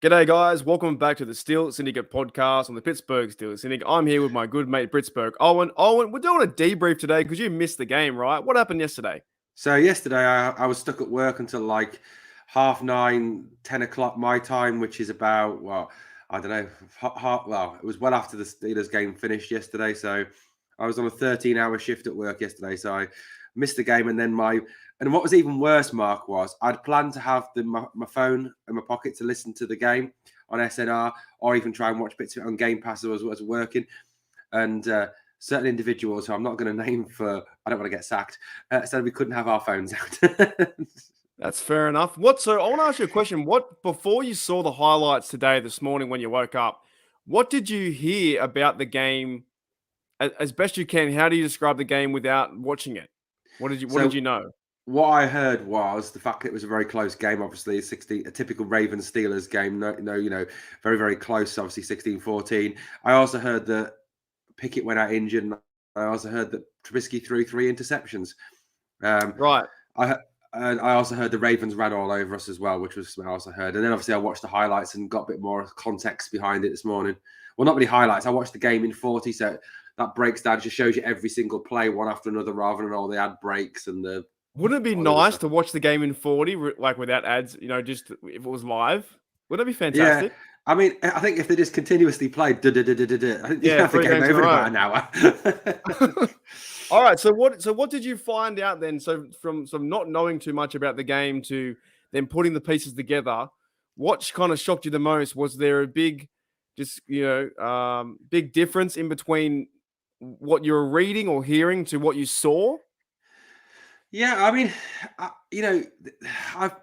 G'day, guys. Welcome back to the Syndicate podcast on the Pittsburgh Steelers Syndicate. I'm here with my good mate Britsburgh, Owen. Owen, we're doing a debrief today because you missed the game, right? What happened yesterday? So yesterday I was stuck at work until like 9:30, 10 o'clock my time, which is about, well, I don't know, well, it was well after the Steelers game finished yesterday. So I was on a 13-hour shift at work yesterday. So I missed the game. And what was even worse, Mark, was I'd planned to have my phone in my pocket to listen to the game on SNR, or even try and watch bits of it on Game Pass as I was working. And certain individuals who I'm not going to name, for I don't want to get sacked, said we couldn't have our phones out. That's fair enough. So I want to ask you a question. What, before you saw the highlights today, this morning when you woke up, what did you hear about the game as best you can? How do you describe the game without watching it? What did you know? What I heard was the fact that it was a very close game. Obviously, a typical Ravens Steelers game. Very, very close. Obviously, 16-14. I also heard that Pickett went out injured, and I also heard that Trubisky threw 3 interceptions. Right. I also heard the Ravens ran all over us as well, which was what I also heard. And then obviously I watched the highlights and got a bit more context behind it this morning. Well, not really highlights. I watched the game in 40, so that breaks down, just shows you every single play one after another, rather than all the ad breaks and the. Wouldn't it be nice to watch the game in 40, like without ads, just if it was live? Wouldn't that be fantastic? Yeah. I mean, I think if they just continuously played, I think you have the 3 game games over in in a about an hour. All right. So what did you find out then? So from not knowing too much about the game to then putting the pieces together, what kind of shocked you the most? Was there a big, big difference in between what you were reading or hearing to what you saw? Yeah, I mean, I think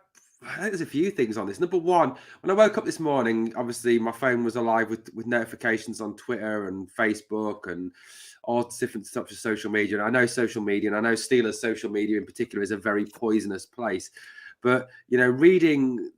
there's a few things on this. Number one, when I woke up this morning, obviously my phone was alive with notifications on Twitter and Facebook and all different types of social media. And I know social media, and I know Steelers social media in particular, is a very poisonous place. But, reading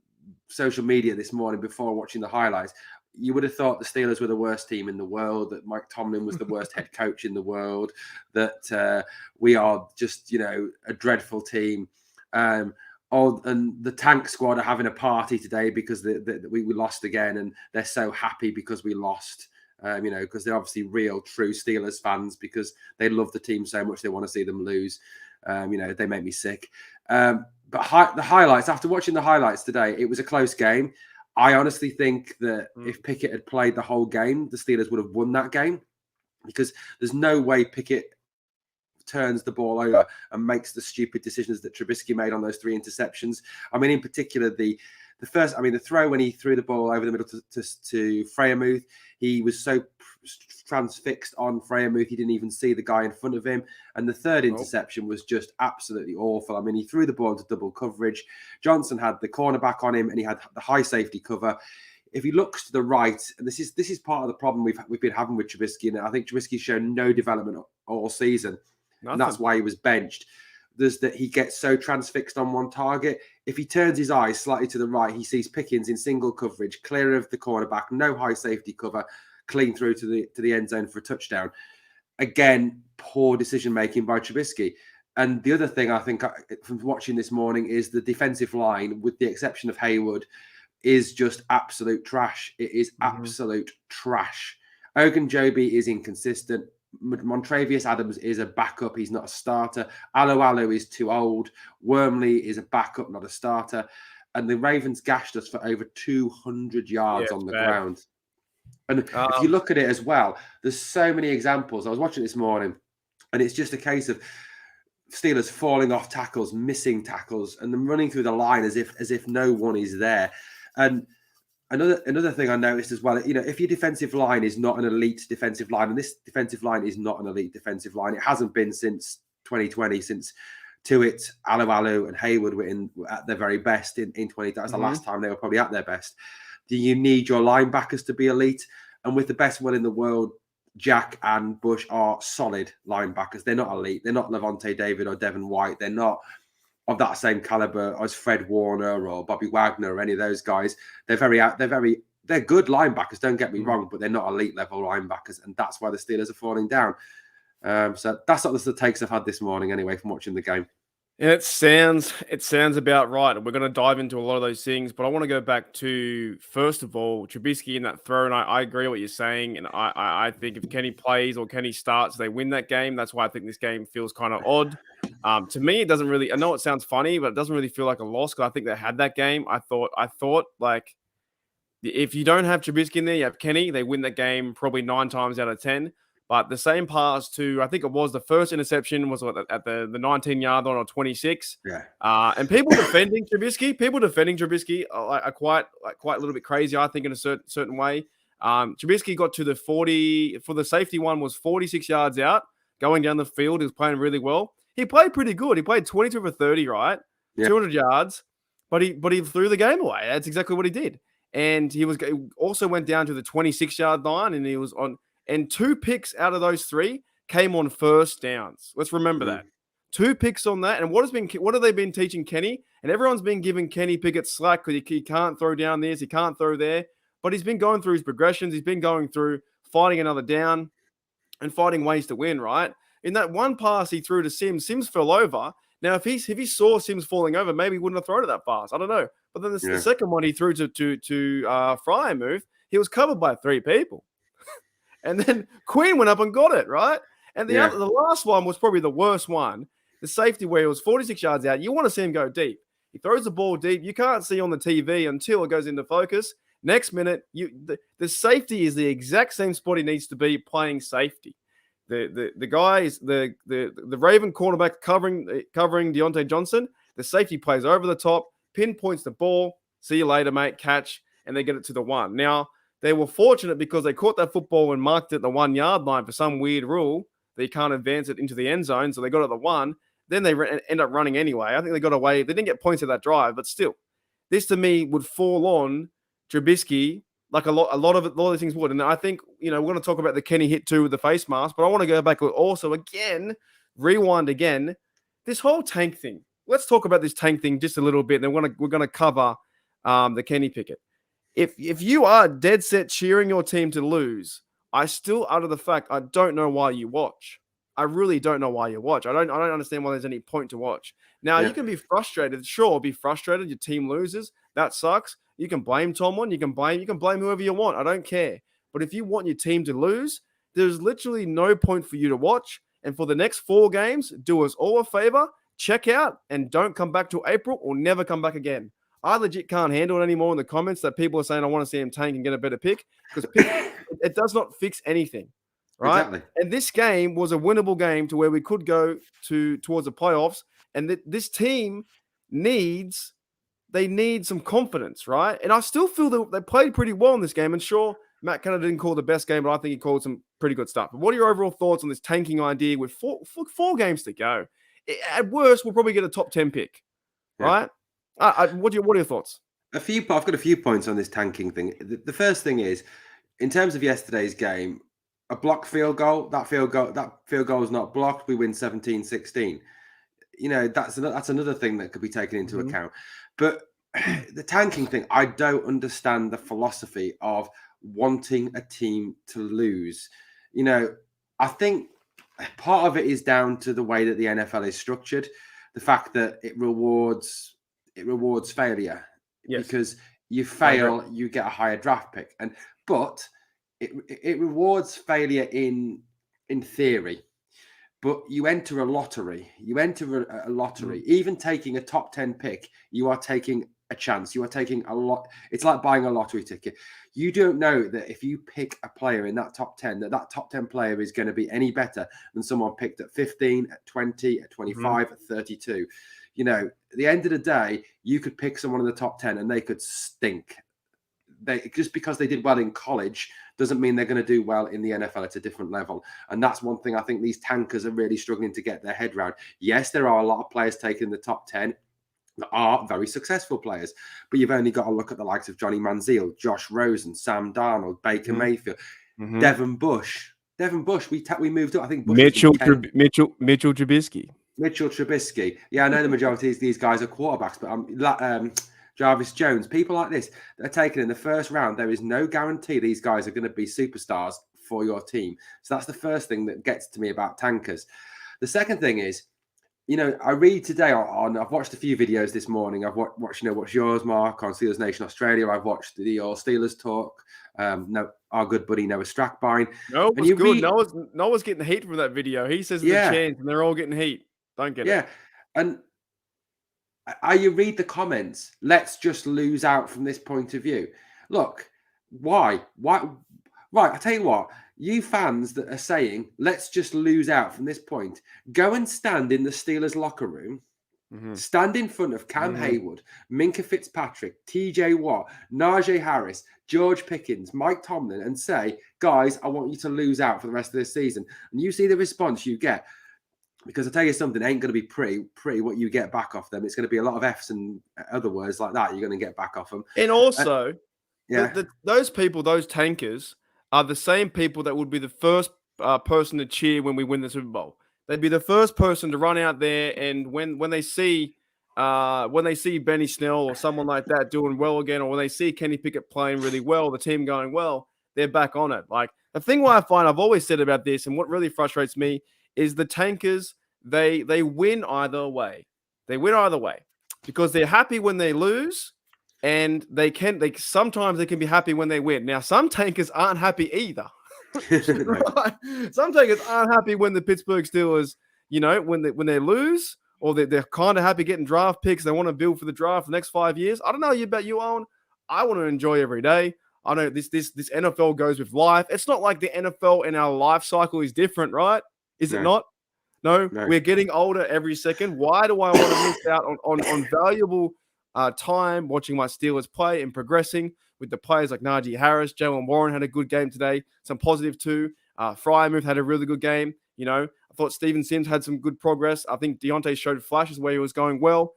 social media this morning before watching the highlights, you would have thought the Steelers were the worst team in the world, that Mike Tomlin was the worst head coach in the world, that we are just, a dreadful team. And the tank squad are having a party today because we lost again, and they're so happy because we lost. Because they're obviously real, true Steelers fans, because they love the team so much they want to see them lose. They make me sick. But the highlights, after watching the highlights today, it was a close game. I honestly think that if Pickett had played the whole game, the Steelers would have won that game, because there's no way Pickett turns the ball over and makes the stupid decisions that Trubisky made on those 3 interceptions. I mean, in particular, the throw when he threw the ball over the middle to Freiermuth, he was so transfixed on Freiermuth, he didn't even see the guy in front of him. And the third interception was just absolutely awful. I mean, he threw the ball into double coverage. Johnson had the cornerback on him, and he had the high safety cover. If he looks to the right, and this is part of the problem we've been having with Trubisky, and I think Trubisky's shown no development all season. Nothing. And that's why he was benched. There's that he gets so transfixed on one target. If he turns his eyes slightly to the right, he sees Pickens in single coverage, clear of the cornerback, no high safety cover, clean through to the end zone for a touchdown. Again, poor decision making by Trubisky. And the other thing I think from watching this morning is the defensive line, with the exception of Haywood, is just absolute trash. It is absolute trash. Ogunjobi is inconsistent. Montravius Adams is a backup. He's not a starter. Alu is too old. Wormley is a backup, not a starter. And the Ravens gashed us for over 200 yards on the ground. And if you look at it as well, there's so many examples. I was watching this morning, and it's just a case of Steelers falling off tackles, missing tackles, and them running through the line as if no one is there. And Another thing I noticed as well, if your defensive line is not an elite defensive line, and this defensive line is not an elite defensive line, it hasn't been since 2020, since Tuitt, Alu, and Haywood were at their very best in 2020. That's the last time they were probably at their best. Do you need your linebackers to be elite? And with the best one in the world, Jack and Bush are solid linebackers. They're not elite. They're not Levante David or Devin White. They're not of that same caliber as Fred Warner or Bobby Wagner or any of those guys. They're good linebackers, don't get me wrong, but they're not elite level linebackers, and that's why the Steelers are falling down. So that's what the takes I've had this morning anyway from watching the game. It sounds about right. We're going to dive into a lot of those things, but I want to go back to, first of all, Trubisky in that throw, and I agree what you're saying, and I think if Kenny plays or Kenny starts, they win that game. That's why I think this game feels kind of odd. To me, it doesn't really. I know it sounds funny, but it doesn't really feel like a loss because I think they had that game. I thought like if you don't have Trubisky in there, you have Kenny. They win that game probably 9 times out of 10. But the same pass to, I think it was the first interception was at the 19-yard line or 26. Yeah. And people defending Trubisky are quite a little bit crazy, I think, in a certain way. Trubisky got to the 40 for the safety one was 46 yards out, going down the field. He was playing really well. He played pretty good. He played 22 for 30, right? Yeah. 200 yards, but he threw the game away. That's exactly what he did. And he also went down to the 26-yard line, and he was on. And 2 picks out of those 3 came on first downs. Let's remember that. 2 picks on that. And what have they been teaching Kenny? And everyone's been giving Kenny Pickett slack because he can't throw down this, he can't throw there. But he's been going through his progressions. He's been going through fighting another down and finding ways to win, right? In that one pass he threw to Sims fell over. Now, if he saw Sims falling over, maybe he wouldn't have thrown it that fast. I don't know. But then the second one he threw to Fry move, he was covered by 3 people. And then Queen went up and got it, right? And the last one was probably the worst one. The safety where he was 46 yards out. You want to see him go deep. He throws the ball deep. You can't see on the TV until it goes into focus. Next minute, the safety is the exact same spot he needs to be playing safety. The guy is the Raven cornerback covering Deontay Johnson. The safety plays over the top, pinpoints the ball. See you later, mate. Catch, and they get it to the 1. Now, they were fortunate because they caught that football and marked it at the 1-yard line for some weird rule. They can't advance it into the end zone, so they got it at the 1. Then they end up running anyway. I think they got away. They didn't get points at that drive, but still, this to me would fall on Trubisky like a lot of these things would. And I think, we're going to talk about the Kenny hit too with the face mask, but I want to go back also again, rewind again, this whole tank thing. Let's talk about this tank thing just a little bit, and then we're going to cover the Kenny Pickett. If you are dead set cheering your team to lose, I still, out of the fact, I don't know why you watch. I really don't know why you watch. I don't understand why there's any point to watch. Now, you can be frustrated. Sure, be frustrated. Your team loses. That sucks. You can blame Tomlin. You can blame whoever you want. I don't care. But if you want your team to lose, there's literally no point for you to watch. And for the next 4 games, do us all a favor, check out, and don't come back till April or never come back again. I legit can't handle it anymore in the comments that people are saying I want to see him tank and get a better pick because it does not fix anything, right? Exactly. And this game was a winnable game to where we could go towards the playoffs, and this team needs some confidence, right? And I still feel that they played pretty well in this game. And sure, Matt Canada didn't call the best game, but I think he called some pretty good stuff. But what are your overall thoughts on this tanking idea with four games to go? At worst, we'll probably get a top 10 pick, right? What are your thoughts? I've got a few points on this tanking thing. The first thing is, in terms of yesterday's game, a blocked field goal, that field goal is not blocked. We win 17-16. That's another thing that could be taken into account. But the tanking thing, I don't understand the philosophy of wanting a team to lose. I think part of it is down to the way that the NFL is structured, the fact that it rewards failure. Yes. Because you fail, you get a higher draft pick, but it rewards failure in theory. But you enter a lottery. Even taking a top 10 pick, you are taking a chance. You are taking a lot. It's like buying a lottery ticket. You don't know that if you pick a player in that top 10, that top 10 player is going to be any better than someone picked at 15, at 20, at 25, at 32. At the end of the day, you could pick someone in the top 10 and they could stink. Just because they did well in college doesn't mean they're going to do well in the NFL at a different level. And that's one thing I think these tankers are really struggling to get their head around. Yes, there are a lot of players taken in the top 10 that are very successful players, but you've only got to look at the likes of Johnny Manziel, Josh Rosen, Sam Darnold, Baker Mayfield, Devin Bush. We moved up. I think Bush Mitchell Trubisky. Mitchell Trubisky. Yeah, I know the majority of these guys are quarterbacks, but Jarvis Jones, people like this, they're taken in the first round. There is no guarantee these guys are going to be superstars for your team. So that's the first thing that gets to me about tankers. The second thing is, I read today on. I've watched a few videos this morning. I've watched, what's yours, Mark, on Steelers Nation Australia. I've watched the All Steelers Talk. No, our good buddy Noah Strackbine. No, it And was you good. read, Noah's getting heat from that video. He says it's a yeah, chance, and they're all getting heat. Don't get it. yeah. And you read the comments. Let's just lose out from this point of view. Look, why? Why? Right, I tell you what. You fans that are saying let's just lose out from this point, go and stand in the Steelers locker room. Stand in front of Cam Hayward, Minka Fitzpatrick, TJ Watt, Najee Harris, George Pickens, Mike Tomlin, and say, guys, I want you to lose out for the rest of this season. And you see the response you get. Because I tell you something, it ain't going to be pretty what you get back off them. It's going to be a lot of F's and other words like that you're going to get back off them. And also, yeah, those people, those tankers, are the same people that would be the first person to cheer when we win the Super Bowl. They'd be the first person to run out there, and when they see Benny Snell or someone like that doing well again, or when they see Kenny Pickett playing really well, the team going well, they're back on it. Like, the thing why I find I've always said about this, and what really frustrates me, is the tankers, they win either way. They win either way because they're happy when they lose, and sometimes they can be happy when they win. Now, some tankers aren't happy either. Right? Some tankers aren't happy when the Pittsburgh Steelers, when they lose, or they're kind of happy getting draft picks. They want to build for the draft for the next 5 years. I don't know about you, Owen. I want to enjoy every day. I know this NFL goes with life. It's not like the NFL and our life cycle is different, right? Is it not? No, we're getting older every second. Why do I want to miss out on valuable time watching my Steelers play and progressing with the players like Najee Harris? Jalen Warren had a good game today. Some positive too. Freiermuth had a really good game. I thought Steven Sims had some good progress. I think Deontay showed flashes where he was going well.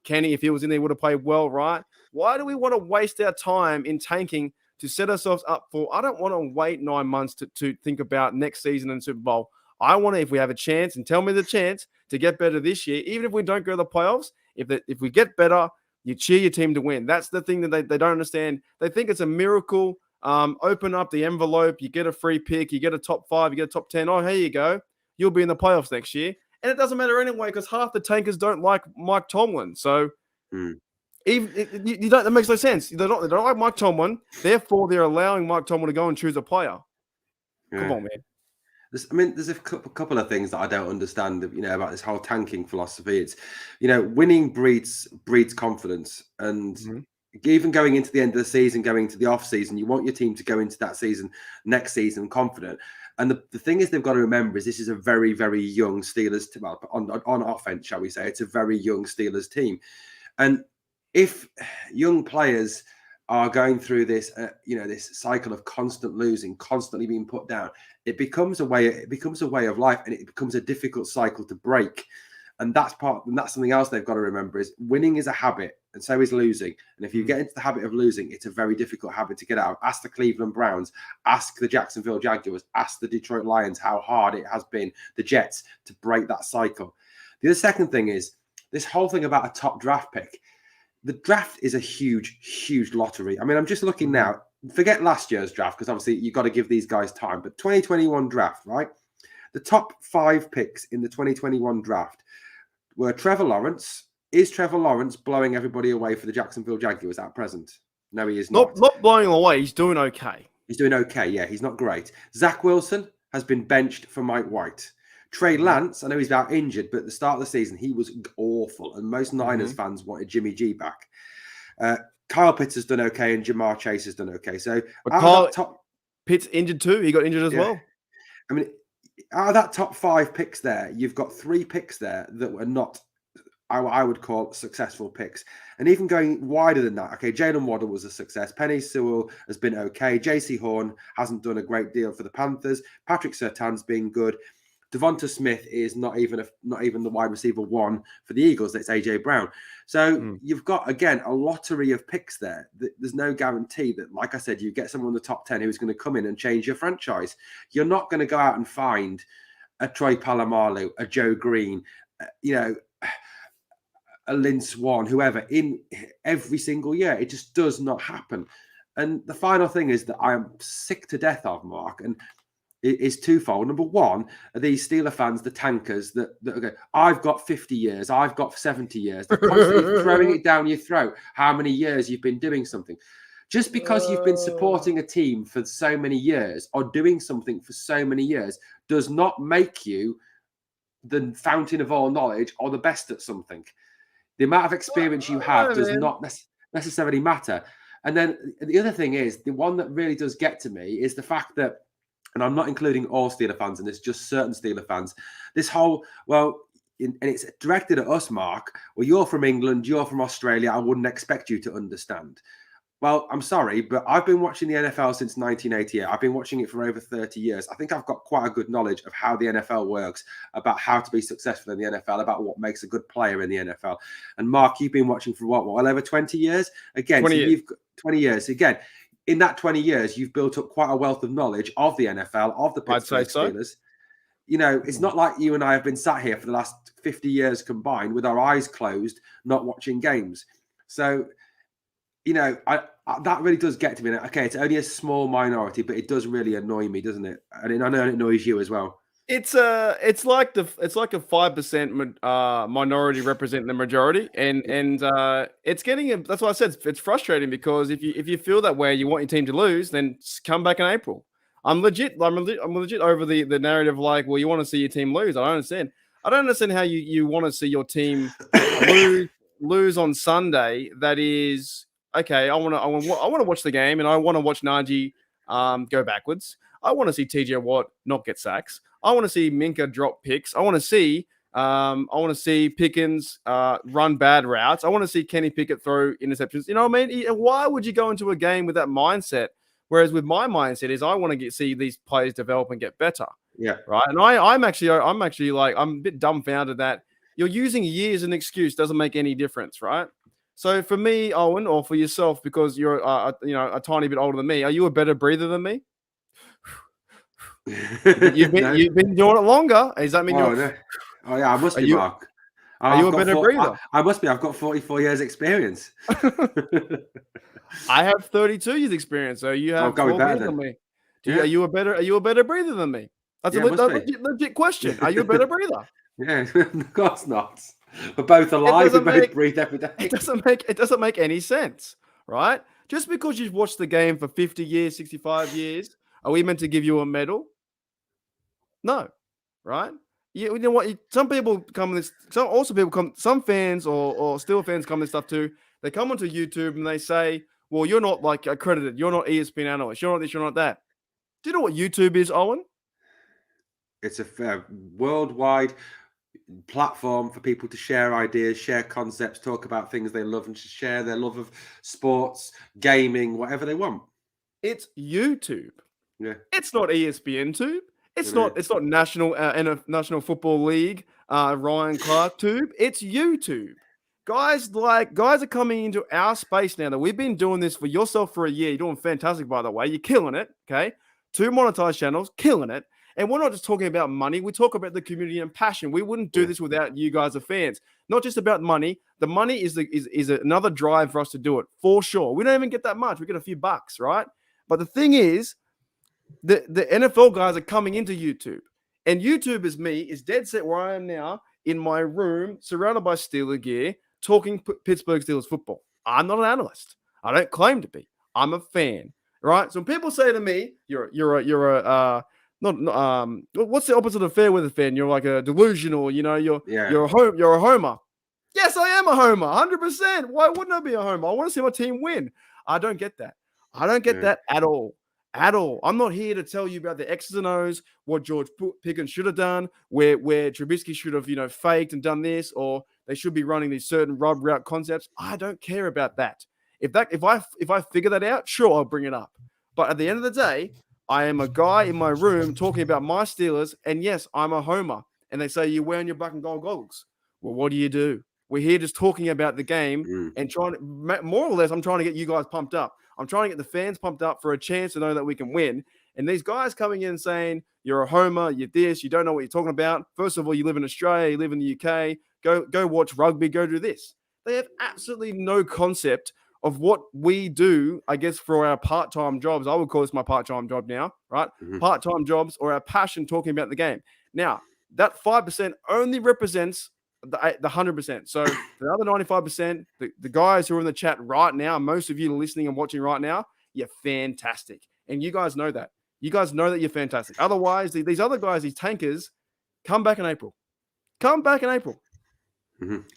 Kenny, if he was in there, would have played well, right? Why do we want to waste our time in tanking to set ourselves up for? I don't want to wait 9 months to think about next season and Super Bowl. I want to, if we have a chance, and tell me the chance to get better this year, even if we don't go to the playoffs, if we get better, you cheer your team to win. That's the thing that they don't understand. They think it's a miracle. Open up the envelope, you get a free pick, you get a top 5, you get a top 10. Oh, here you go. You'll be in the playoffs next year. And it doesn't matter anyway because half the tankers don't like Mike Tomlin. So that makes no sense. They don't like Mike Tomlin. Therefore, they're allowing Mike Tomlin to go and choose a player. Yeah. Come on, man. There's a couple of things that I don't understand, about this whole tanking philosophy. It's, winning breeds confidence, and even going into the end of the season, going into the off season, you want your team to go into that season, next season, confident. And the thing is, they've got to remember is this is a very, very young Steelers team. Well, on offense, shall we say, it's a very young Steelers team, and if young players are going through this, this cycle of constant losing, constantly being put down, it becomes a way of life, and it becomes a difficult cycle to break. And that's something else they've got to remember is winning is a habit, and so is losing. And if you get into the habit of losing, it's a very difficult habit to get out of. Ask the Cleveland Browns, ask the Jacksonville Jaguars, ask the Detroit Lions how hard it has been, the Jets, to break that cycle. The other second thing is this whole thing about a top draft pick. The draft is a huge, huge lottery. I'm just looking now. Forget last year's draft, because obviously you've got to give these guys time. But 2021 draft, right? The top 5 picks in the 2021 draft were Trevor Lawrence. Is Trevor Lawrence blowing everybody away for the Jacksonville Jaguars at present? No, he is not. Not blowing them away. He's doing okay. He's doing okay, yeah. He's not great. Zach Wilson has been benched for Mike White. Trey Lance, I know he's out injured, but at the start of the season, he was awful. And most Niners fans wanted Jimmy G back. Kyle Pitts has done okay, and Jamar Chase has done okay. So Pitts injured too. He got injured as well. Out of that top 5 picks there, you've got 3 picks there that were not, I would call, successful picks. And even going wider than that, okay, Jalen Waddle was a success. Penei Sewell has been okay. JC Horn hasn't done a great deal for the Panthers. Patrick Surtain's been good. Devonta Smith is not even the wide receiver 1 for the Eagles. That's AJ Brown. So you've got, again, a lottery of picks there. There's no guarantee that, like I said, you get someone in the top 10 who's going to come in and change your franchise. You're not going to go out and find a Troy Polamalu, a Joe Green, a Lynn Swan, whoever, in every single year. It just does not happen. And the final thing is that I am sick to death of, Mark, and is twofold. Number one, are these Steeler fans, the tankers that go, I've got 50 years, I've got 70 years. They're constantly throwing it down your throat how many years you've been doing something. Just because you've been supporting a team for so many years or doing something for so many years does not make you the fountain of all knowledge or the best at something. The amount of experience you have does not necessarily matter. And then the other thing is, the one that really does get to me is the fact that, and I'm not including all Steeler fans in this, just certain Steeler fans, this whole, and it's directed at us, Mark, well, you're from England, you're from Australia, I wouldn't expect you to understand. Well, I'm sorry, but I've been watching the NFL since 1988. I've been watching it for over 30 years. I think I've got quite a good knowledge of how the NFL works, about how to be successful in the NFL, about what makes a good player in the NFL. And Mark, you've been watching for well over 20 years? Again, 20 years. You've got 20 years. Again, in that 20 years, you've built up quite a wealth of knowledge of the NFL, of the Pittsburgh Steelers. You know, it's not like you and I have been sat here for the last 50 years combined with our eyes closed, not watching games. So, you know, that really does get to me. Okay, it's only a small minority, but it does really annoy me, doesn't it? And I know it annoys you as well. It's like a 5% minority representing the majority, and it's getting. That's why I said it's frustrating, because if you feel that way, you want your team to lose, then come back in April. I'm legit over the narrative. Like, well, you want to see your team lose. I don't understand how you want to see your team lose on Sunday. That is. Okay, I want to watch the game, and I want to watch Najee go backwards. I want to see TJ Watt not get sacks. I want to see Minka drop picks. I want to see Pickens run bad routes. I want to see Kenny Pickett throw interceptions. You know what I mean? Why would you go into a game with that mindset? Whereas with my mindset is I want to see these players develop and get better. Yeah. Right. And I'm actually like, I'm a bit dumbfounded that you're using years as an excuse. Doesn't make any difference. Right. So for me, Owen, or for yourself, because you're a tiny bit older than me, are you a better breather than me? You've been doing it longer. Does that mean you're? No. Oh yeah, I must be, Mark. Are you a better breather? I must be. I've got 44 years experience. I have 32 years experience, so you have 4 years than me. Are you a better breather than me? That's a legit question. Are you a better breather? Yeah, of course not. We're both alive. We both breathe every day. It doesn't make any sense, right? Just because you've watched the game for 50 years, 65 years, are we meant to give you a medal? No, right? You know what? Some people come this. Some fans or Steel fans come this stuff too. They come onto YouTube and they say, "Well, you're not like accredited. You're not ESPN analyst. You're not this. You're not that." Do you know what YouTube is, Owen? It's a worldwide platform for people to share ideas, share concepts, talk about things they love, and to share their love of sports, gaming, whatever they want. It's YouTube. Yeah. It's not ESPN Tube. It's not National Football League, Ryan Clark Tube. It's YouTube. Guys are coming into our space now that we've been doing this for yourself for a year. You're doing fantastic, by the way. You're killing it. Okay. 2 monetized channels, killing it. And we're not just talking about money. We talk about the community and passion. We wouldn't do this without you guys as fans. Not just about money. The money is another drive for us to do it, for sure. We don't even get that much. We get a few bucks, right? But the thing is, the NFL guys are coming into YouTube. And YouTube is dead set where I am now in my room, surrounded by Steeler gear, talking Pittsburgh Steelers football. I'm not an analyst. I don't claim to be. I'm a fan, right? So when people say to me, what's the opposite of fair weather fan? You're like a delusional, you're a homer. Yes, I am a homer, 100%. Why wouldn't I be a homer? I want to see my team win. I don't get that. I don't get that at all. At all. I'm not here to tell you about the X's and O's, what George Pickens should have done, where Trubisky should have, faked and done this, or they should be running these certain rub route concepts. I don't care about that. If I figure that out, sure, I'll bring it up. But at the end of the day, I am a guy in my room talking about my Steelers, and yes, I'm a homer. And they say, you're wearing your black and gold goggles. Well, what do? We're here just talking about the game and trying to, more or less, I'm trying to get you guys pumped up. I'm trying to get the fans pumped up for a chance to know that we can win. And these guys coming in saying, you're a homer, you're this, you don't know what you're talking about. First of all, you live in Australia, you live in the UK, go watch rugby, go do this. They have absolutely no concept of what we do, I guess, for our part-time jobs. I would call this my part-time job now, right? Part-time jobs or our passion talking about the game. Now, that 5% only represents the 100%. So the other 95%, the guys who are in the chat right now, most of you listening and watching right now, you're fantastic. And you guys know that. You guys know that you're fantastic. Otherwise, these other guys, these tankers, come back in April. Come back in April.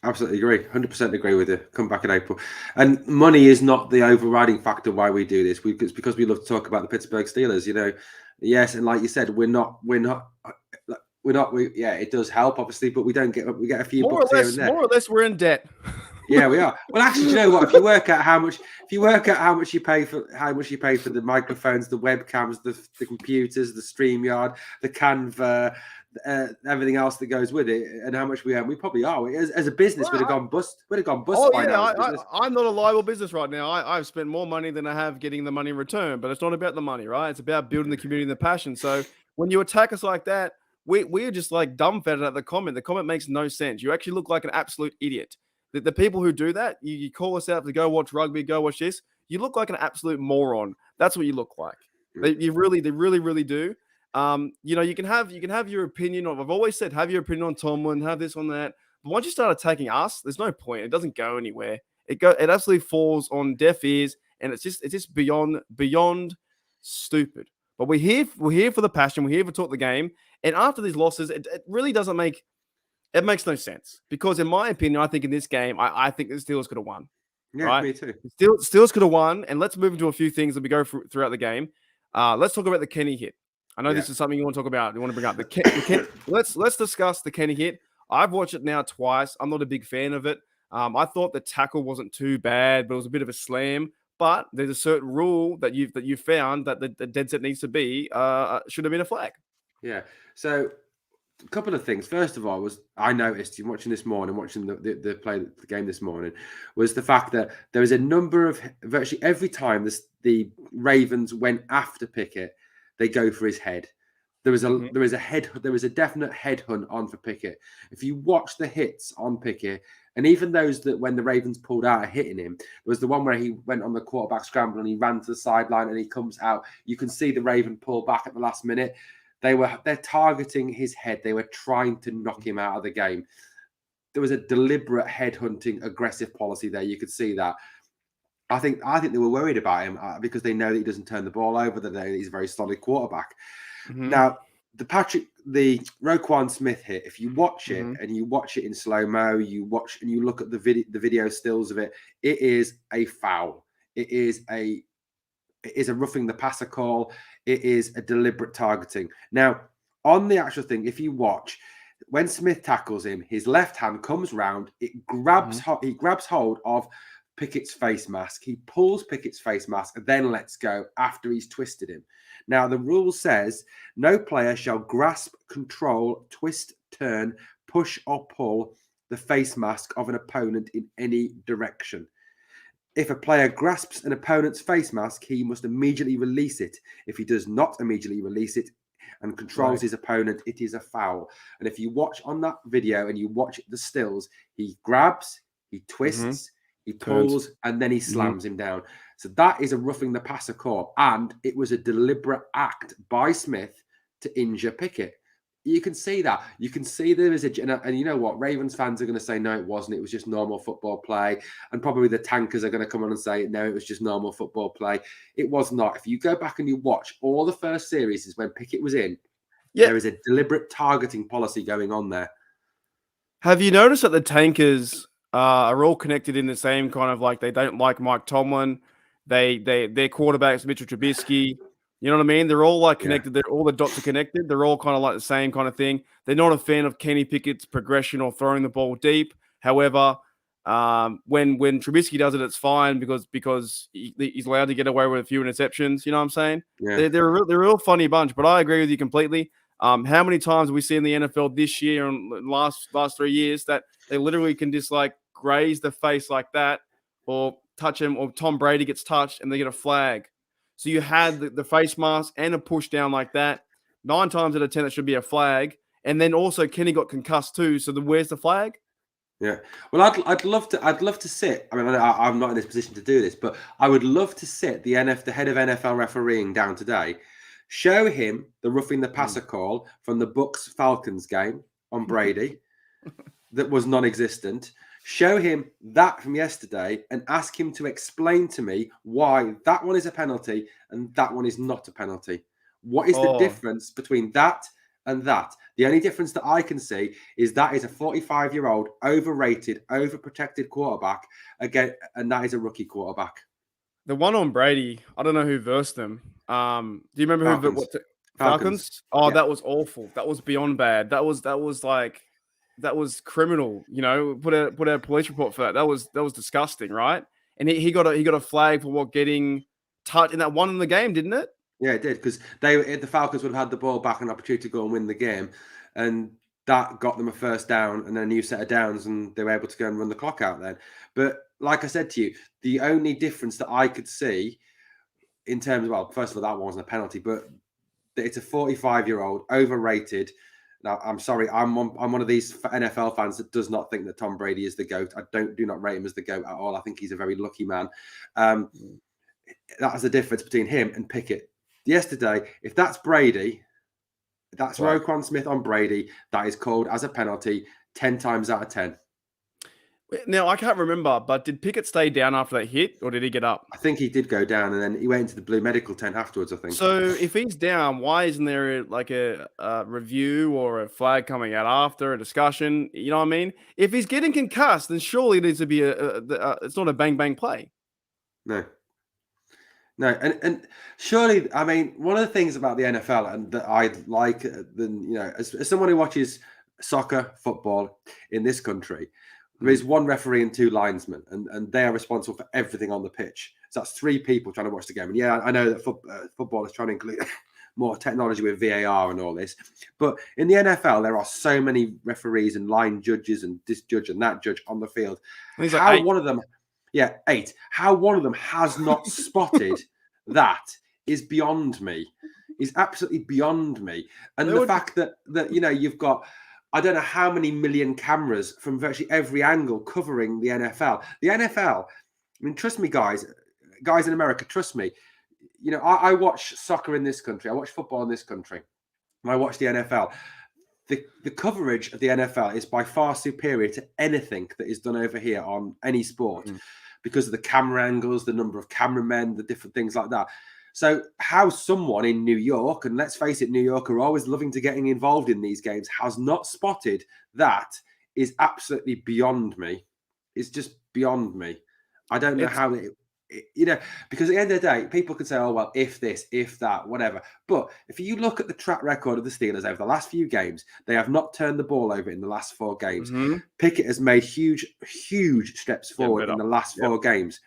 Absolutely agree. 100% agree with you. Come back in April. And money is not the overriding factor why we do this. It's because we love to talk about the Pittsburgh Steelers. You know, yes, and like you said, it does help obviously, but we get a few bucks here and there. More or less, we're in debt. Yeah, we are. Well, actually, you know what? If you work out how much you pay for the microphones, the webcams, the computers, the StreamYard, the Canva, everything else that goes with it, and how much we earn, we probably are. As a business, we'd have gone bust. We'd have gone bust by now. I'm not a liable business right now. I've spent more money than I have getting the money in return. But it's not about the money, right? It's about building the community and the passion. So when you attack us like that, we're just like dumbfounded at the comment. The comment makes no sense. You actually look like an absolute idiot. The people who do that, you call us out to go watch rugby, go watch this. You look like an absolute moron. That's what you look like. They really do. You know, you can have your opinion of. I've always said, have your opinion on Tomlin, have this on that. But once you start attacking us, there's no point. It doesn't go anywhere. It absolutely falls on deaf ears, and it's just beyond stupid. But we're here for the passion. We're here to talk the game. And after these losses, it really doesn't make. It makes no sense because, in my opinion, I think in this game, I think the Steelers could have won. Yeah, right? Me too. Steelers could have won, and let's move into a few things that we go throughout the game. Let's talk about the Kenny hit. I know this is something you want to talk about. You want to bring up the Kenny. Let's discuss the Kenny hit. I've watched it now twice. I'm not a big fan of it. I thought the tackle wasn't too bad, but it was a bit of a slam. But there's a certain rule that you found that the dead set needs to be should have been a flag. Yeah. So a couple of things. First of all, I noticed you watching the game this morning, was the fact that there was a number of virtually every time the Ravens went after Pickett, they go for his head. There was a definite headhunt on for Pickett. If you watch the hits on Pickett, and even those that when the Ravens pulled out are hitting him, there was the one where he went on the quarterback scramble and he ran to the sideline and he comes out. You can see the Raven pull back at the last minute. They're targeting his head. They were trying to knock him out of the game. There was a deliberate headhunting, aggressive policy there. You could see that. I think they were worried about him because they know that he doesn't turn the ball over. They know that he's a very solid quarterback. Now, the Roquan Smith hit, if you watch it and you watch it in slow-mo, you look at the video stills of it, it is a foul. It is a roughing the passer call. It is a deliberate targeting. Now, on the actual thing, if you watch, when Smith tackles him, his left hand comes round, he grabs hold of Pickett's face mask. He pulls Pickett's face mask and then lets go after he's twisted him. Now, the rule says no player shall grasp, control, twist, turn, push or pull the face mask of an opponent in any direction. If a player grasps an opponent's face mask, he must immediately release it. If he does not immediately release it and controls his opponent, it is a foul. And if you watch on that video and you watch the stills, he grabs, he twists, he pulls, and then he slams him down. So that is a roughing the passer call. And it was a deliberate act by Smith to injure Pickett. You can see that. You can see there is and you know what? Ravens fans are going to say, no, it wasn't. It was just normal football play. And probably the tankers are going to come on and say, no, it was just normal football play. It was not. If you go back and you watch all the first series is when Pickett was in, there is a deliberate targeting policy going on there. Have you noticed that the tankers are all connected in the same kind of like they don't like Mike Tomlin. Their quarterbacks, Mitchell Trubisky. You know what I mean? They're all like connected. They're all the dots are connected. They're all kind of like the same kind of thing. They're not a fan of Kenny Pickett's progression or throwing the ball deep. However, when Trubisky does it, it's fine because he's allowed to get away with a few interceptions. You know what I'm saying? Yeah. They're a real funny bunch. But I agree with you completely. How many times have we seen in the NFL this year and last 3 years that they literally can just like graze the face like that or touch him, or Tom Brady gets touched and they get a flag? So you had the face mask and a push down like that. 9 times out of 10, that should be a flag. And then also Kenny got concussed too. So where's the flag? Yeah. Well, I'd love to sit. I mean, I'm not in this position to do this, but I would love to sit the head of NFL refereeing down today, show him the roughing the passer call from the Bucks Falcons game on Brady that was non-existent. Show him that from yesterday and ask him to explain to me why that one is a penalty and that one is not a penalty. What is the difference between that and that? The only difference that I can see is that is a 45-year-old, overrated, overprotected quarterback again, and that is a rookie quarterback. The one on Brady, I don't know who versed them. Do you remember Falcons. Falcons? Oh, yeah. That was awful. That was beyond bad. That was criminal. You know, put a police report for that. That was disgusting, right? And he got a flag for getting touched in that one in the game, didn't it? Yeah, it did, because the Falcons would have had the ball back and an opportunity to go and win the game, and that got them a first down and then a new set of downs, and they were able to go and run the clock out then. But like I said to you, the only difference that I could see in terms of, well, first of all, that wasn't a penalty, but it's a 45-year-old, overrated. Now, I'm sorry, I'm one of these NFL fans that does not think that Tom Brady is the GOAT. I do not rate him as the GOAT at all. I think he's a very lucky man. That's the difference between him and Pickett. Yesterday, if that's Brady, that's right. Roquan Smith on Brady, that is called as a penalty 10 times out of 10. Now, I can't remember, but did Pickett stay down after that hit, or did he get up? I think he did go down, and then he went into the blue medical tent afterwards, I think. So if he's down, why isn't there like a review or a flag coming out after a discussion? You know what I mean? If he's getting concussed, then surely it needs to be it's not a bang-bang play. No, and surely, I mean, one of the things about the NFL and that I like, as someone who watches soccer, football in this country, there is one referee and two linesmen, and they are responsible for everything on the pitch. So that's three people trying to watch the game. And yeah, I know that football is trying to include more technology with VAR and all this, but in the NFL, there are so many referees and line judges and this judge and that judge on the field. How one of them... Yeah, 8. How one of them has not spotted that is beyond me. Is absolutely beyond me. And the fact that you've got, I don't know how many million cameras from virtually every angle covering the NFL. The NFL, I mean, trust me, guys in America, trust me. You know, I watch soccer in this country. I watch football in this country. And I watch the NFL. The coverage of the NFL is by far superior to anything that is done over here on any sport. Because of the camera angles, the number of cameramen, the different things like that. So how someone in New York, and let's face it, New York are always loving to getting involved in these games, has not spotted that is absolutely beyond me. It's just beyond me. I don't know how because at the end of the day, people could say, oh, well, if this, if that, whatever. But if you look at the track record of the Steelers over the last few games, they have not turned the ball over in the last 4 games. Pickett has made huge steps forward in the last 4 games.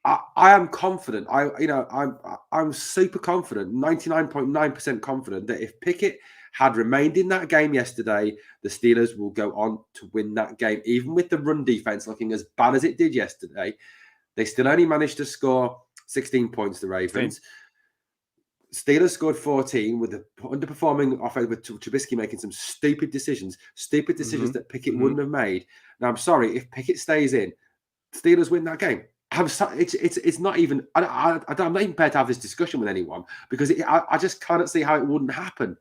I am confident. I'm super confident, 99.9% confident that if Pickett had remained in that game yesterday, the Steelers will go on to win that game. Even with the run defense looking as bad as it did yesterday, they still only managed to score 16 points, the Ravens. Steelers scored 14 with the underperforming offense, with Trubisky making some stupid decisions that Pickett wouldn't have made. Now, I'm sorry, if Pickett stays in, Steelers win that game. It's not even, I'm not even prepared to have this discussion with anyone because I just cannot see how it wouldn't happen.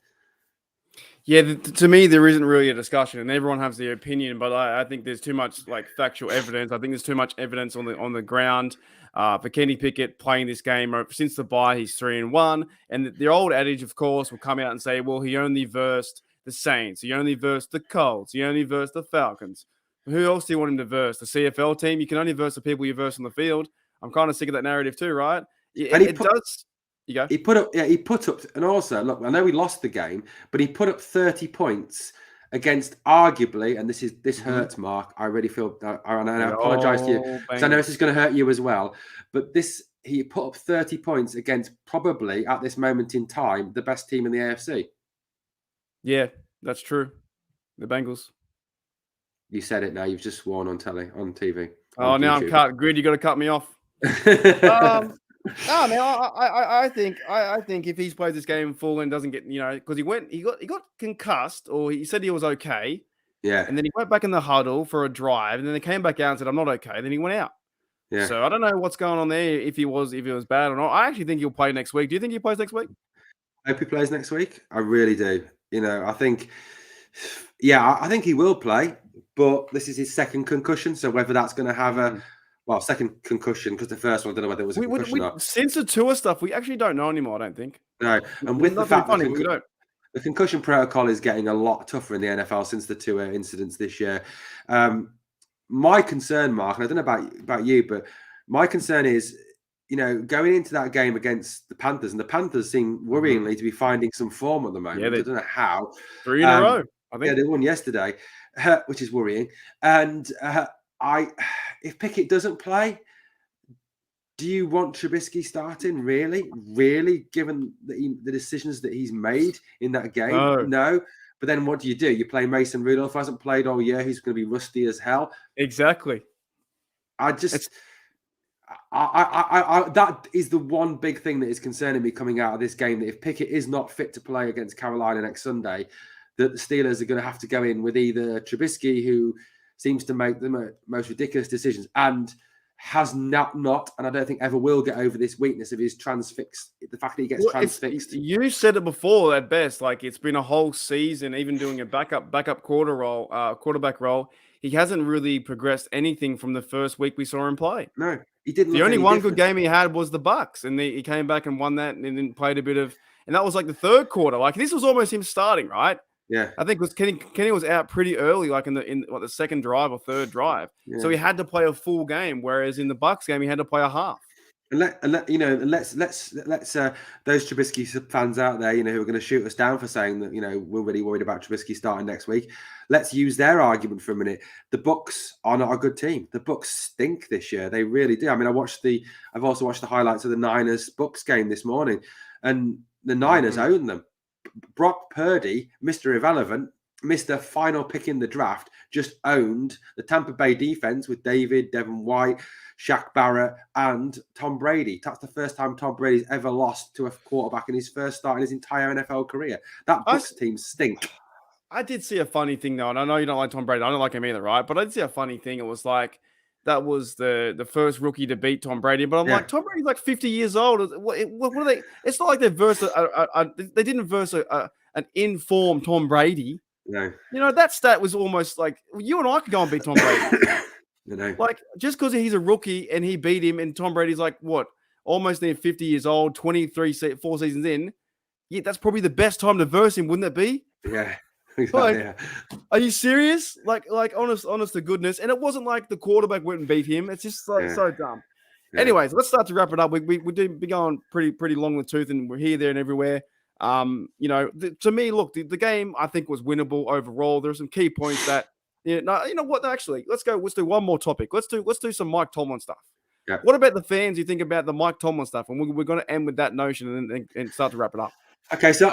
Yeah, to me, there isn't really a discussion, and everyone has their opinion. But I think there's too much like factual evidence. I think there's too much evidence on the ground for Kenny Pickett playing this game since the bye. He's 3-1, and the old adage, of course, will come out and say, "Well, he only versed the Saints, he only versed the Colts, he only versed the Falcons." Who else do you want him to verse? The CFL team? You can only verse the people you verse on the field. I'm kind of sick of that narrative too, right? It does. You go. He put up, and also, look, I know he lost the game, but he put up 30 points against arguably, and this hurts, Mark. I really feel, and I apologize to you, because I know this is going to hurt you as well. But he put up 30 points against probably, at this moment in time, the best team in the AFC. Yeah, that's true. The Bengals. You said it now. You've just sworn on TV. Oh, now I'm cut. Grid, you got to cut me off. No, man. I think if he's played this game full and doesn't get, because he got concussed, or he said he was okay, Yeah. And then he went back in the huddle for a drive, and then he came back out and said, "I'm not okay." Then he went out. Yeah. So I don't know what's going on there. If he was bad or not. I actually think he'll play next week. Do you think he plays next week? I hope he plays next week. I really do. I think, yeah, I think he will play, but this is his second concussion. So whether that's going to have second concussion, because the first one, I don't know whether it was a concussion or not. Since the tour stuff, we actually don't know anymore, I don't think. No. And with the fact that we don't. the concussion protocol is getting a lot tougher in the NFL since the tour incidents this year. My concern, Mark, and I don't know about you, but my concern is, going into that game against the Panthers, and the Panthers seem worryingly to be finding some form at the moment. Yeah, I don't know how. 3 in a row, I think. Yeah, they won yesterday, which is worrying. And if Pickett doesn't play, do you want Trubisky starting? Really, given the decisions that he's made in that game? No. But then what do? You play Mason Rudolph, who hasn't played all year. He's going to be rusty as hell. Exactly. That is the one big thing that is concerning me coming out of this game, that if Pickett is not fit to play against Carolina next Sunday, that the Steelers are going to have to go in with either Trubisky, who seems to make the most ridiculous decisions and has not, and I don't think ever will get over this weakness of his transfixed, the fact that he gets transfixed. You said it before at best, like it's been a whole season, even doing a backup quarterback role. He hasn't really progressed anything from the first week we saw him play. No, he didn't. The only one good game he had was the Bucks, and he came back and won that, and then played a bit of, and that was like the third quarter. Like this was almost him starting, right? Yeah, I think Kenny was out pretty early, like in the second drive or third drive. Yeah. So he had to play a full game, whereas in the Bucks game he had to play a half. And let's those Trubisky fans out there, who are going to shoot us down for saying that, we're really worried about Trubisky starting next week. Let's use their argument for a minute. The Bucs are not a good team. The Bucs stink this year. They really do. I mean, I've also watched the highlights of the Niners Bucs game this morning, and the Niners own them. Brock Purdy, Mr. Irrelevant, Mr. Final pick in the draft, just owned the Tampa Bay defense with David, Devin White, Shaq Barrett, and Tom Brady. That's the first time Tom Brady's ever lost to a quarterback in his first start in his entire NFL career. That Bucs team stink. I did see a funny thing, though, and I know you don't like Tom Brady. I don't like him either, right? But I did see a funny thing. It was like that was the first rookie to beat Tom Brady. But I'm like, Tom Brady's like 50 years old. What are they? It's not like they they didn't verse an informed Tom Brady. No. That stat was almost like you and I could go and beat Tom Brady. Like just because he's a rookie and he beat him, and Tom Brady's like what, almost near 50 years old, 4 seasons in. Yeah, that's probably the best time to verse him, wouldn't it be? Yeah. Exactly, Are you serious? Like honest to goodness. And it wasn't like the quarterback went and beat him. It's just so dumb. Yeah. Anyways, let's start to wrap it up. We do be going pretty long in the tooth, and we're here, there, and everywhere. To me, look, the game I think was winnable overall. There are some key points that actually, let's do one more topic. Let's do some Mike Tomlin stuff. Yeah. What about the fans? You think about the Mike Tomlin stuff, and we're going to end with that notion and start to wrap it up. Okay, so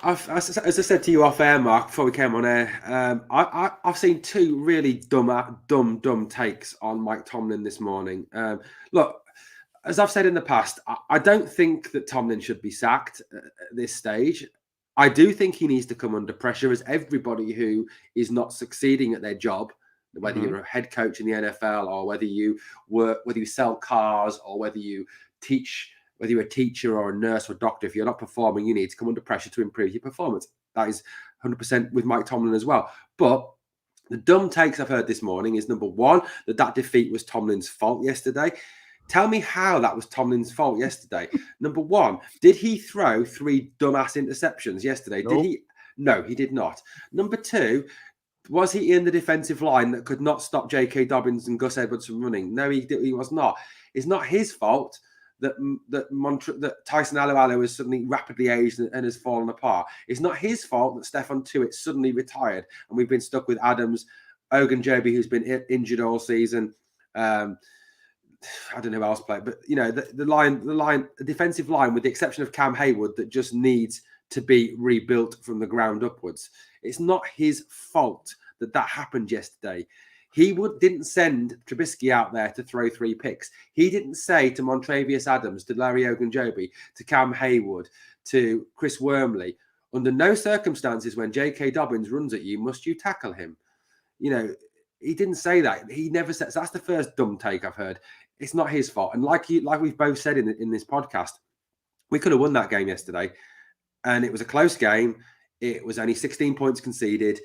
as I said to you off air, Mark, before we came on air, I've seen two really dumb takes on Mike Tomlin this morning. Look, as I've said in the past, I don't think that Tomlin should be sacked at this stage. I do think he needs to come under pressure, as everybody who is not succeeding at their job, whether you're a head coach in the NFL or whether you sell cars or whether you teach. Whether you're a teacher or a nurse or a doctor, if you're not performing, you need to come under pressure to improve your performance. That is 100% with Mike Tomlin as well. But the dumb takes I've heard this morning is, number one, that defeat was Tomlin's fault yesterday. Tell me how that was Tomlin's fault yesterday. Number one, did he throw 3 dumbass interceptions yesterday? Nope. Did he? No, he did not. Number two, was he in the defensive line that could not stop J.K. Dobbins and Gus Edwards from running? No, he was not. It's not his fault that Tyson Alualu has suddenly rapidly aged and has fallen apart. It's not his fault that Stephon Tuitt suddenly retired and we've been stuck with Adams, Ogunjobi, who's been injured all season. I don't know who else played, but the defensive line, with the exception of Cam Haywood, that just needs to be rebuilt from the ground upwards. It's not his fault that happened yesterday. He didn't send Trubisky out there to throw 3 picks. He didn't say to Montravius Adams, to Larry Ogunjobi, to Cam Haywood, to Chris Wormley, under no circumstances when J.K. Dobbins runs at you, must you tackle him. he didn't say that. He never said. So that's the first dumb take I've heard. It's not his fault. And like we've both said in this podcast, we could have won that game yesterday, and it was a close game. It was only 16 points conceded.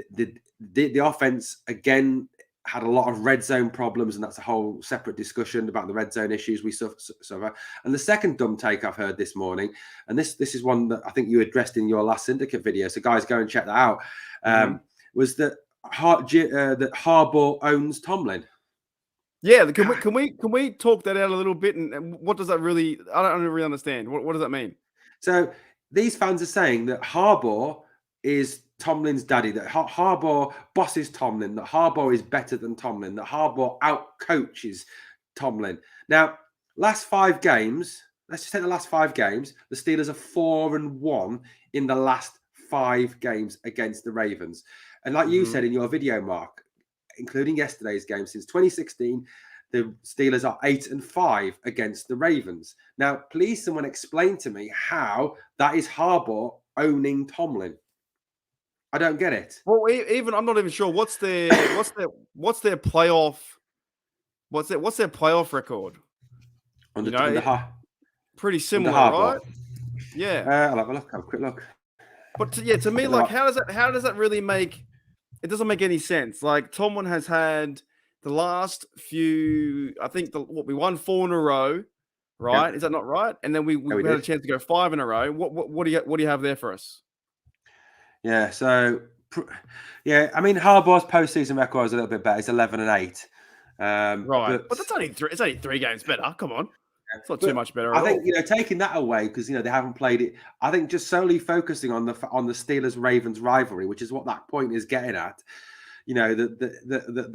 The offense again had a lot of red zone problems, and that's a whole separate discussion about the red zone issues we suffer. And the second dumb take I've heard this morning, and this is one that I think you addressed in your last Syndicate video, so guys, go and check that out, was that Harbaugh owns Tomlin. Yeah, can we talk that out a little bit? And what does that really? I don't really understand. What does that mean? So these fans are saying that Harbaugh is Tomlin's daddy, that Harbaugh bosses Tomlin, that Harbaugh is better than Tomlin, that Harbaugh outcoaches Tomlin. Now, last 5 games, let's just take the last 5 games. The Steelers are 4-1 in the last 5 games against the Ravens. And like you said in your video, Mark, including yesterday's game, since 2016, the Steelers are 8-5 against the Ravens. Now, please, someone explain to me how that is Harbaugh owning Tomlin. I don't get it. Well, even I'm not even sure what's their playoff record. Pretty similar, right? Yeah. I'll have a quick look. But to me, like, how does that really make? It doesn't make any sense. Like, Tomlin has had the last few. I think we won 4 in a row, right? Is that not right? And then we had a chance to go 5 in a row. What do you have there for us? Yeah, so I mean, Harbaugh's postseason record is a little bit better. It's 11-8, right? But that's only 3. It's only 3 games better. Come on, it's not too much better. I think taking that away because they haven't played it. I think just solely focusing on the Steelers Ravens rivalry, which is what that point is getting at. That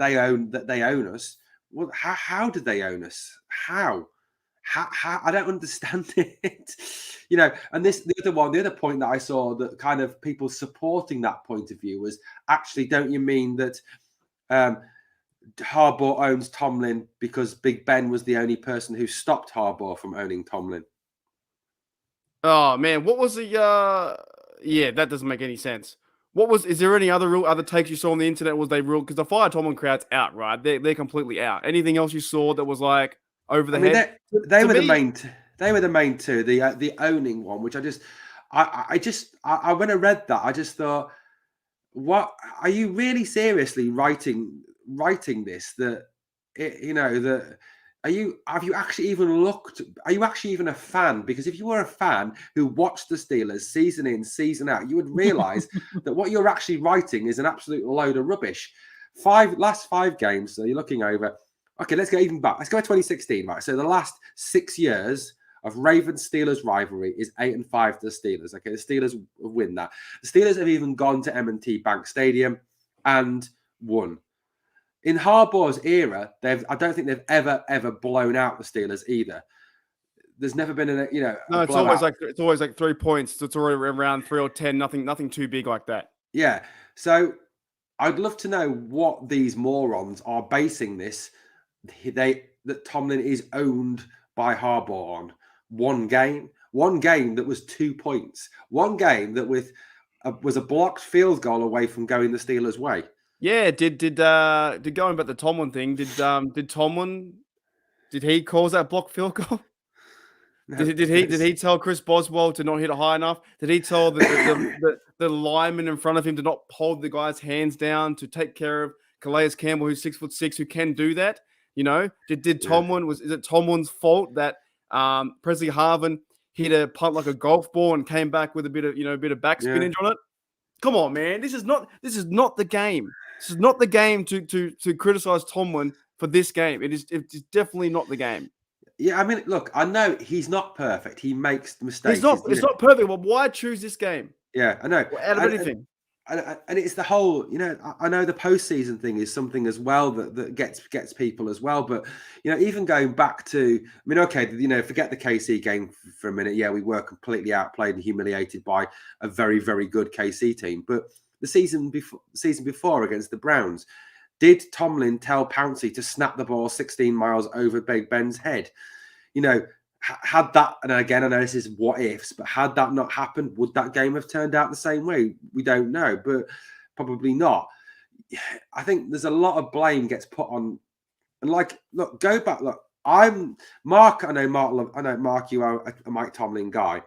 they own us. Well, how did they own us? How I don't understand it. And the other point that I saw that kind of people supporting that point of view was actually, don't you mean that Harbaugh owns Tomlin because Big Ben was the only person who stopped Harbaugh from owning Tomlin? Oh man, what was the that doesn't make any sense. Is there any other takes you saw on the internet? Was they real? Because the Fire Tomlin crowd's out, right? They're completely out. Anything else you saw that was like over the head? They were the main. They were the main two. The owning one, which I when I read that, I just thought, what are you really seriously writing this? Have you actually even looked? Are you actually even a fan? Because if you were a fan who watched the Steelers season in, season out, you would realize that what you're actually writing is an absolute load of rubbish. Last 5 games, so you're looking over. Okay, let's go even back. Let's go to 2016, right? So the last 6 years of Ravens-Steelers rivalry is 8-5 to the Steelers. Okay, the Steelers win that. The Steelers have even gone to M&T Bank Stadium and won. In Harbaugh's era, I don't think they've ever blown out the Steelers either. There's never been no. It's always like 3 points. It's already around 3 or 10. Nothing too big like that. Yeah. So I'd love to know what these morons are basing this. That Tomlin is owned by Harbaugh on. One game that was 2 points. One game that was a blocked field goal away from going the Steelers' way. Yeah, did going back the Tomlin thing? Did Tomlin cause that blocked field goal? No, did he tell Chris Boswell to not hit it high enough? Did he tell the lineman in front of him to not hold the guy's hands down to take care of Calais Campbell, who's 6'6", who can do that? Did Tomlin is it Tomlin's fault that Presley Harvin hit a punt like a golf ball and came back with a bit of backspinning on it? Come on, man! This is not the game. This is not the game to criticize Tomlin for this game. It's definitely not the game. Yeah, I mean, look, I know he's not perfect. He makes mistakes. It's not perfect. But why choose this game? Yeah, I know. Out of anything. And it's the whole, I know the postseason thing is something as well that gets people as well. But, even going back to, I mean, okay, forget the KC game for a minute. Yeah, we were completely outplayed and humiliated by a very, very good KC team. But the season before against the Browns, did Tomlin tell Pouncey to snap the ball 16 miles over Big Ben's head? Had that, and again, I know this is what ifs, but had that not happened, would that game have turned out the same way? We don't know, but probably not. I think there's a lot of blame gets put on. And like, look, go back. Look, I'm Mark. I know Mark. You are a Mike Tomlin guy.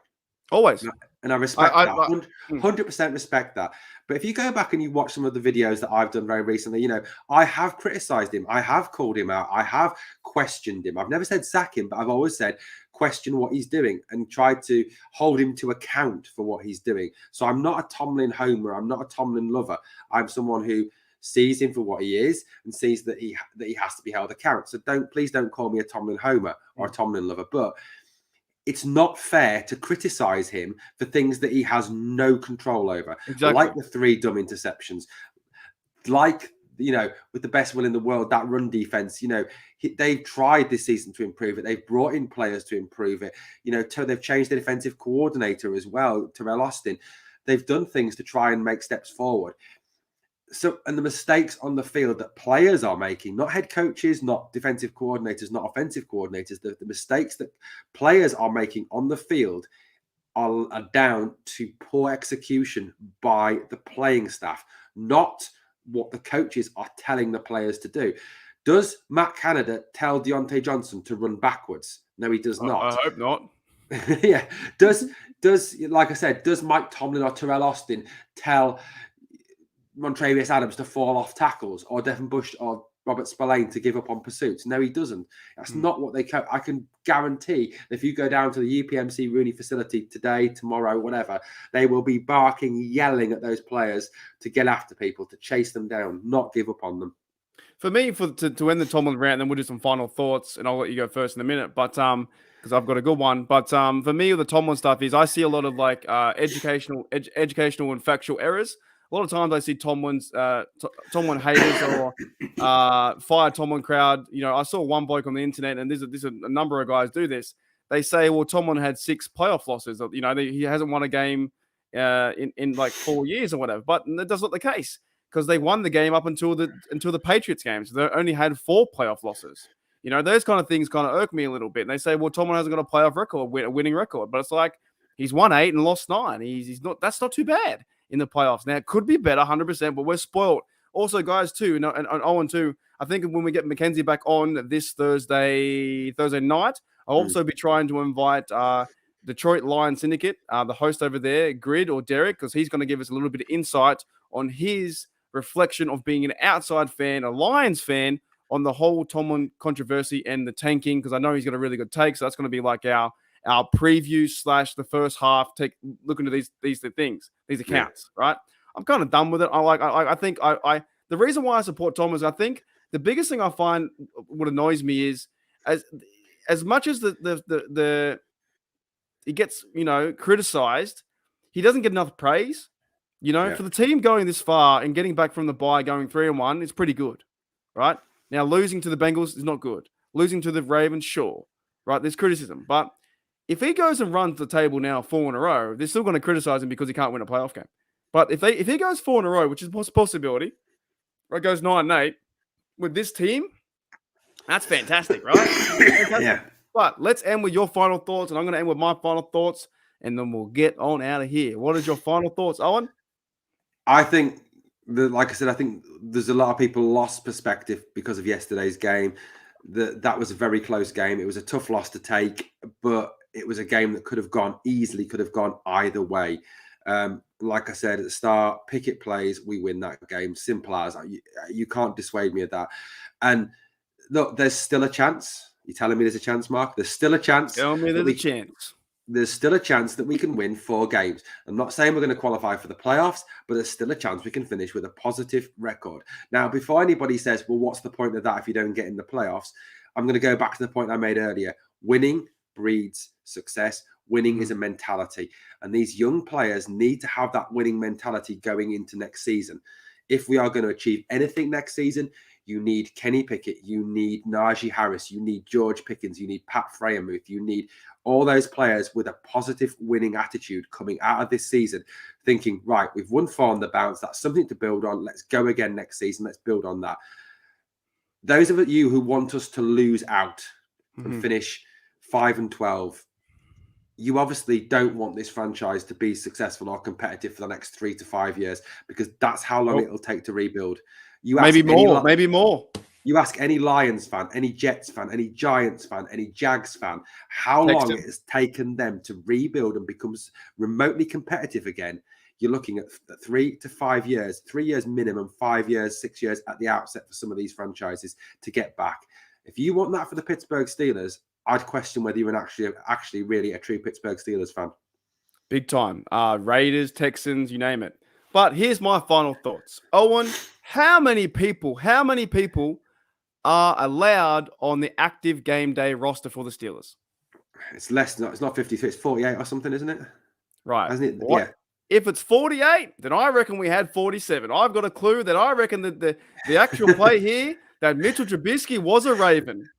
Always. And I respect that. Hmm. 100% respect that. But if you go back and you watch some of the videos that I've done very recently, I have criticized him. I have called him out. I have questioned him. I've never said sack him, but I've always said question what he's doing and tried to hold him to account for what he's doing. So I'm not a Tomlin homer. I'm not a Tomlin lover. I'm someone who sees him for what he is and sees that he has to be held account. So please don't call me a Tomlin homer or a Tomlin lover. But it's not fair to criticize him for things that he has no control over. Exactly. Like the 3 dumb interceptions, like, with the best will in the world, that run defense, they've tried this season to improve it. They've brought in players to improve it. They've changed the defensive coordinator as well, Terrell Austin. They've done things to try and make steps forward. So, and the mistakes on the field that players are making, not head coaches, not defensive coordinators, not offensive coordinators, the mistakes that players are making on the field are down to poor execution by the playing staff, not what the coaches are telling the players to do. Does Matt Canada tell Deontay Johnson to run backwards? No, he does not. I hope not. Yeah. Does like I said, does Mike Tomlin or Terrell Austin tell Montrevious Adams to fall off tackles, or Devin Bush or Robert Spillane to give up on pursuits? No, he doesn't. That's not what I can guarantee if you go down to the UPMC Rooney facility today, tomorrow, whatever, they will be barking, yelling at those players to get after people, to chase them down, not give up on them. For me, to end the Tomlin rant, then we'll do some final thoughts, and I'll let you go first in a minute. But because I've got a good one. But for me, the Tomlin stuff is I see a lot of like educational and factual errors. A lot of times I see Tomlin haters or fire Tomlin crowd. I saw one bloke on the internet, and there's a number of guys do this. They say, well, Tomlin had 6 playoff losses. He hasn't won a game in like 4 years or whatever. But that's not the case, because they won the game up until the Patriots game. So they only had 4 playoff losses. Those kind of things kind of irk me a little bit. And they say, well, Tomlin hasn't got a playoff record, a winning record. But it's like, he's won 8 and lost 9. He's not. That's not too bad in the playoffs. Now, it could be better, 100%, but we're spoiled. Also, guys, too, and Owen, too, I think when we get Mackenzie back on this Thursday night, I'll also be trying to invite Detroit Lions Syndicate, the host over there, Grid or Derek, because he's going to give us a little bit of insight on his reflection of being an outside fan, a Lions fan, on the whole Tomlin controversy and the tanking, because I know he's got a really good take. So that's going to be like our preview / the first half, look into these things, these accounts, right? I'm kind of done with it. I think the reason why I support Tom is I think the biggest thing I find what annoys me is as much as the he gets criticized, he doesn't get enough praise. For the team going this far and getting back from the bye, going 3-1, is pretty good, right? Now losing to the Bengals is not good. Losing to the Ravens, sure, right? There's criticism, but if he goes and runs the table now 4 in a row, they're still going to criticize him because he can't win a playoff game. But if he goes 4 in a row, which is a possibility, or goes 9-8 with this team, that's fantastic, right? Fantastic. Yeah. But let's end with your final thoughts, and I'm going to end with my final thoughts, and then we'll get on out of here. What is your final thoughts, Owen? I think, like I said, I think there's a lot of people lost perspective because of yesterday's game. That was a very close game. It was a tough loss to take, but it was a game that could have gone either way. Like I said at the start, Pickett plays, we win that game. Simple as. You can't dissuade me of that. And look, there's still a chance. You're telling me there's a chance, Mark? There's still a chance. Tell me there's a chance. There's still a chance that we can win 4 games. I'm not saying we're going to qualify for the playoffs, but there's still a chance we can finish with a positive record. Now, before anybody says, well, what's the point of that if you don't get in the playoffs? I'm going to go back to the point I made earlier. Winning breeds success. Winning is a mentality. And these young players need to have that winning mentality going into next season. If we are going to achieve anything next season, you need Kenny Pickett, you need Najee Harris, you need George Pickens, you need Pat Freiermuth, you need all those players with a positive winning attitude coming out of this season, thinking, right, we've won 4 on the bounce. That's something to build on. Let's go again next season. Let's build on that. Those of you who want us to lose out and finish 5-12, you obviously don't want this franchise to be successful or competitive for the next 3 to 5 years, because that's how long it'll take to rebuild. You maybe more. You ask any Lions fan, any Jets fan, any Giants fan, any Jags fan, how long it has taken them to rebuild and become remotely competitive again. You're looking at 3 to 5 years, 3 years minimum, 5 years, 6 years at the outset for some of these franchises to get back. If you want that for the Pittsburgh Steelers, I'd question whether you're actually really a true Pittsburgh Steelers fan. Big time. Raiders, Texans, you name it. But here's my final thoughts. Owen, how many people are allowed on the active game day roster for the Steelers? It's less. It's not 53. It's 48 or something, isn't it? Right. Isn't it? What? Yeah. If it's 48, then I reckon we had 47. I've got a clue that I reckon that the actual play here, that Mitchell Trubisky was a Raven.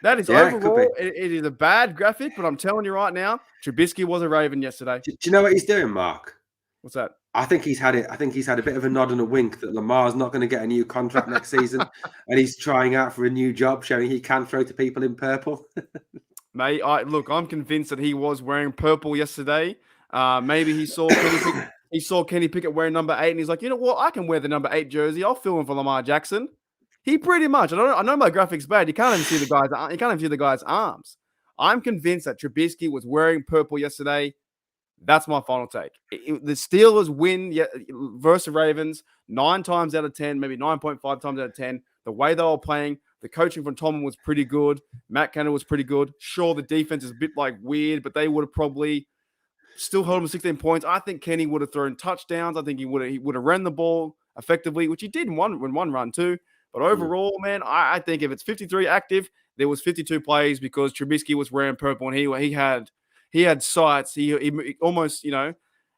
That is overall, it is a bad graphic, but I'm telling you right now, Trubisky was a Raven yesterday. Do you know what he's doing, Mark? What's that? I think he's had it. I think he's had a bit of a nod and a wink that Lamar's not going to get a new contract next season, and he's trying out for a new job, showing he can throw to people in purple. Mate, I'm convinced that he was wearing purple yesterday. Maybe he saw Kenny Pickett wearing number 8, and he's like, you know what? I can wear the number 8 jersey. I'll fill in for Lamar Jackson. He pretty much. I know my graphic's bad. You can't even see the guy's. You can't even see the guy's arms. I'm convinced that Trubisky was wearing purple yesterday. That's my final take. The Steelers win versus the Ravens 9 times out of 10, maybe 9.5 times out of 10. The way they were playing, the coaching from Tomlin was pretty good. Matt Canada was pretty good. Sure, the defense is a bit weird, but they would have probably still held him to 16 points. I think Kenny would have thrown touchdowns. I think he would have ran the ball effectively, which he did in one run too. But overall, man, I think if it's 53 active, there was 52 plays because Trubisky was wearing purple and he had sights. He almost,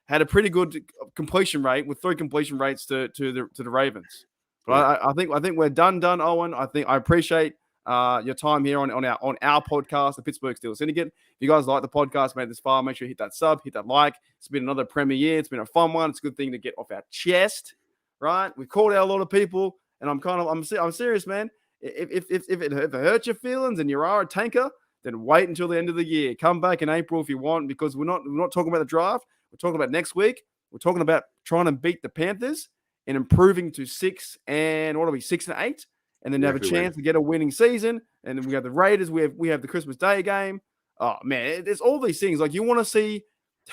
had a pretty good completion rate with 3 completion rates to the Ravens. But I think we're done, Owen. I appreciate your time here on our podcast, the Pittsburgh Steelers Syndicate. If you guys like the podcast, made this far, make sure you hit that sub, hit that like. It's been another Premier year. It's been a fun one. It's a good thing to get off our chest, right? We've called out a lot of people, and I'm serious, man. If it hurts your feelings and you are a tanker, then wait until the end of the year. Come back in April if you want, because we're not talking about the draft. We're talking about next week. We're talking about trying to beat the Panthers and improving to 6 and 8, and then have a chance to get a winning season. And then we have the Raiders. We have the Christmas Day game. Oh man, there's all these things. Like you want to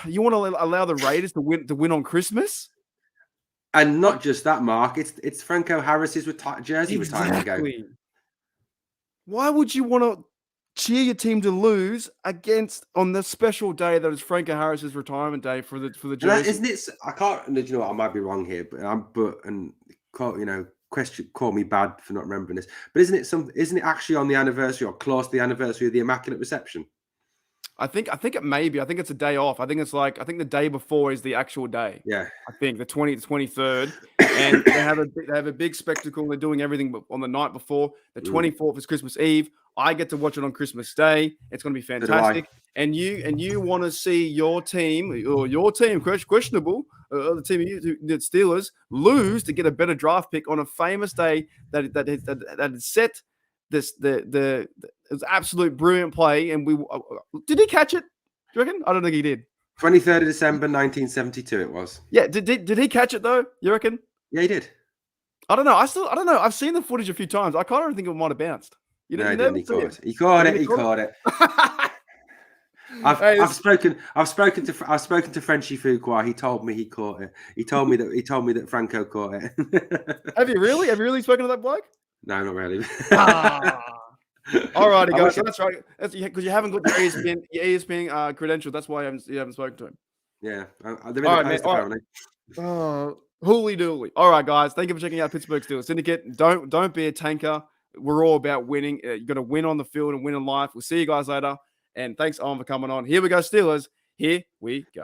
allow the Raiders to win on Christmas. And not just that, Mark. It's Franco Harris's jersey retirement game. Why would you want to cheer your team to lose on the special day that is Franco Harris's retirement day for the jersey? Isn't it? I can't. You know what? I might be wrong here, call me bad for not remembering this. But isn't it actually on the anniversary or close to the anniversary of the Immaculate Reception? I think it may be. I think it's a day off. I think the day before is the actual day. Yeah. I think the 23rd. And they have a big spectacle. They're doing everything on the night before. The 24th is Christmas Eve. I get to watch it on Christmas Day. It's going to be fantastic. And you want to see your team questionable, the team the Steelers lose to get a better draft pick on a famous day that set this the absolute brilliant play. And did he catch it? Do you reckon? I don't think he did. 23rd of December, 1972. It was. Yeah. Did he catch it though? You reckon? Yeah, he did. I don't know. I don't know. I've seen the footage a few times. I kind of think it might have bounced. He caught it. I've spoken to Frenchy Fuqua. He told me he caught it. He told me that Franco caught it. Have you really? Have you really spoken to that bloke? No, not really. All righty, guys. That's right. That's because you haven't got your ESPN credential. That's why you haven't spoken to him. Yeah. They're in the post, apparently. Hooly dooly. All right, guys. Thank you for checking out Pittsburgh Steelers Syndicate. Don't be a tanker. We're all about winning. You got to win on the field and win in life. We'll see you guys later. And thanks, Owen, for coming on. Here we go, Steelers. Here we go.